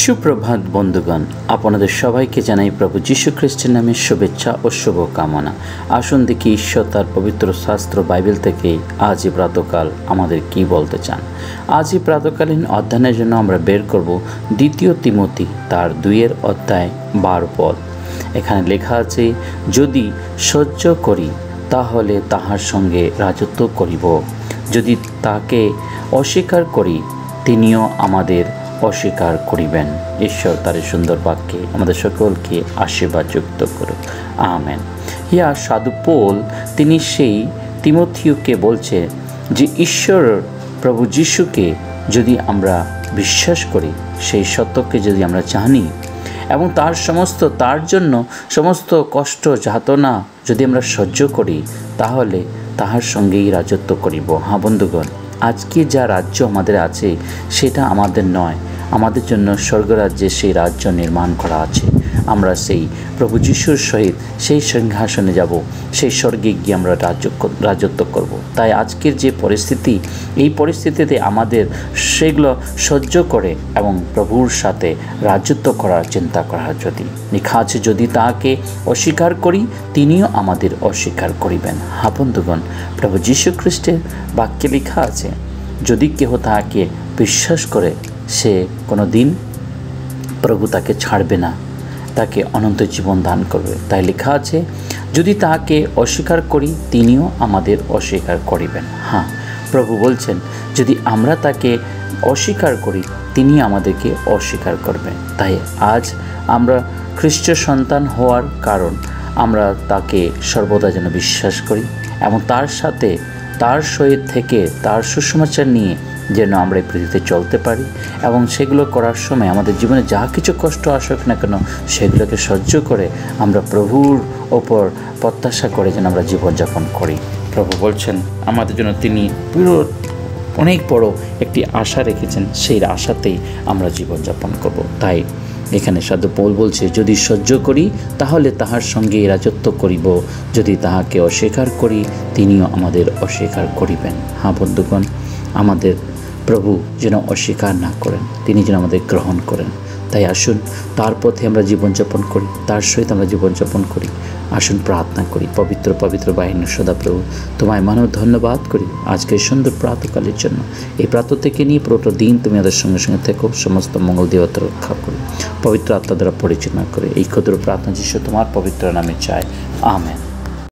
সুপ্রভাত বন্ধুগণ, আপনাদের সবাইকে জানাই প্রভু যীশু খ্রিস্টের নামে শুভেচ্ছা ও শুভকামনা। আসুন দেখি ঈশ্বর তার পবিত্র শাস্ত্র বাইবেল থেকে আজই প্রাতকাল আমাদের কি বলতে চান। আজই প্রাতকালীন অধ্যয়নের জন্য আমরা বের করব 2 তিমোথী তার 2:12 পদ। এখানে লেখা আছে, যদি সহ্য করি তাহলে তাহার সঙ্গে রাজত্ব করিব, যদি তাকে অস্বীকার করি তিনিও আমাদের অস্বীকার করিবেন। ঈশ্বর তার সুন্দর বাক্যে আমাদের সকলকে আশীর্বাদ যুক্ত করুক, আমেন। ইয়া সাধু পৌল তিনি সেই তিমোথীকে বলছে যে ঈশ্বর প্রভু যিশুকে যদি আমরা বিশ্বাস করি, সেই সত্যকে যদি আমরা জানি এবং তার জন্য সমস্ত কষ্ট যাতনা যদি আমরা সহ্য করি, তাহলে তাহার সঙ্গেই রাজত্ব করিব। হ্যাঁ বন্ধুগণ, আজকে যা রাজ্য আমাদের আছে সেটা আমাদের নয়, আমাদের জন্য স্বর্গরাজ্যে সেই রাজ্য নির্মাণ করা আছে। আমরা সেই প্রভু যিশুর সহিত সেই সিংহাসনে যাব, সেই স্বর্গে গিয়ে আমরা রাজত্ব করব। তাই আজকের যে পরিস্থিতি, এই পরিস্থিতিতে আমাদের সেগুলো সহ্য করে এবং প্রভুর সাথে রাজত্ব করার চিন্তা করা। যদি লেখা আছে, যদি তাহাকে অস্বীকার করি তিনিও আমাদের অস্বীকার করিবেন। হ্যাঁ বন্ধুগণ, প্রভু যীশু খ্রিস্টের বাক্যে লেখা আছে, যদি কেহ তাহাকে বিশ্বাস করে সে কোনো দিন প্রভু তাকে ছাড়বে না, তাকে অনন্ত জীবন দান করবে। তাই লেখা আছে, যদি তাহাকে অস্বীকার করি তিনিও আমাদের অস্বীকার করিবেন। হ্যাঁ, প্রভু বলছেন যদি আমরা তাকে অস্বীকার করি তিনি আমাদেরকে অস্বীকার করবেন। তাই আজ আমরা খ্রিস্ট সন্তান হওয়ার কারণ আমরা তাকে সর্বদা যেন বিশ্বাস করি এবং তার সাথে তার সহিত থেকে তার সুসমাচার নিয়ে যেন আমরা এই পৃথিবীতে চলতে পারি এবং সেগুলো করার সময় আমাদের জীবনে যা কিছু কষ্ট আসুক না কেন সেগুলোকে সহ্য করে আমরা প্রভুর ওপর প্রত্যাশা করে যেন আমরা জীবনযাপন করি। প্রভু বলছেন আমাদের জন্য তিনি পুরো অনেক বড় একটি আশা রেখেছেন, সেই আশাতেই আমরা জীবনযাপন করব। তাই এখানে সাধু পৌল বলছে, যদি সহ্য করি তাহলে তাহার সঙ্গে রাজত্ব করিব, যদি তাহাকে অস্বীকার করি তিনিও আমাদের অস্বীকার করিবেন। হ্যাঁ বন্ধুগণ, আমাদের প্রভু যেন অস্বীকার না করেন, তিনি যেন আমাদের গ্রহণ করেন। তাই আসুন তার পথে আমরা জীবনযাপন করি, তার সহিত আমরা জীবনযাপন করি। আসুন প্রার্থনা করি। পবিত্র পবিত্র বাহিনীর সদাপ্রভু, তোমায় মানব ধন্যবাদ করি আজকের সুন্দর প্রাতকালের জন্য। এই প্রাত থেকে নিয়ে পুরোটা দিন তুমি আমাদের সঙ্গে সঙ্গে থেকো, সমস্ত মঙ্গল দেবতা রক্ষা করো, পবিত্র আত্মা দ্বারা পরিচালনা করে। এই ক্ষুদ্র প্রার্থনা যিশু তোমার পবিত্র নামে চাই, আমেন।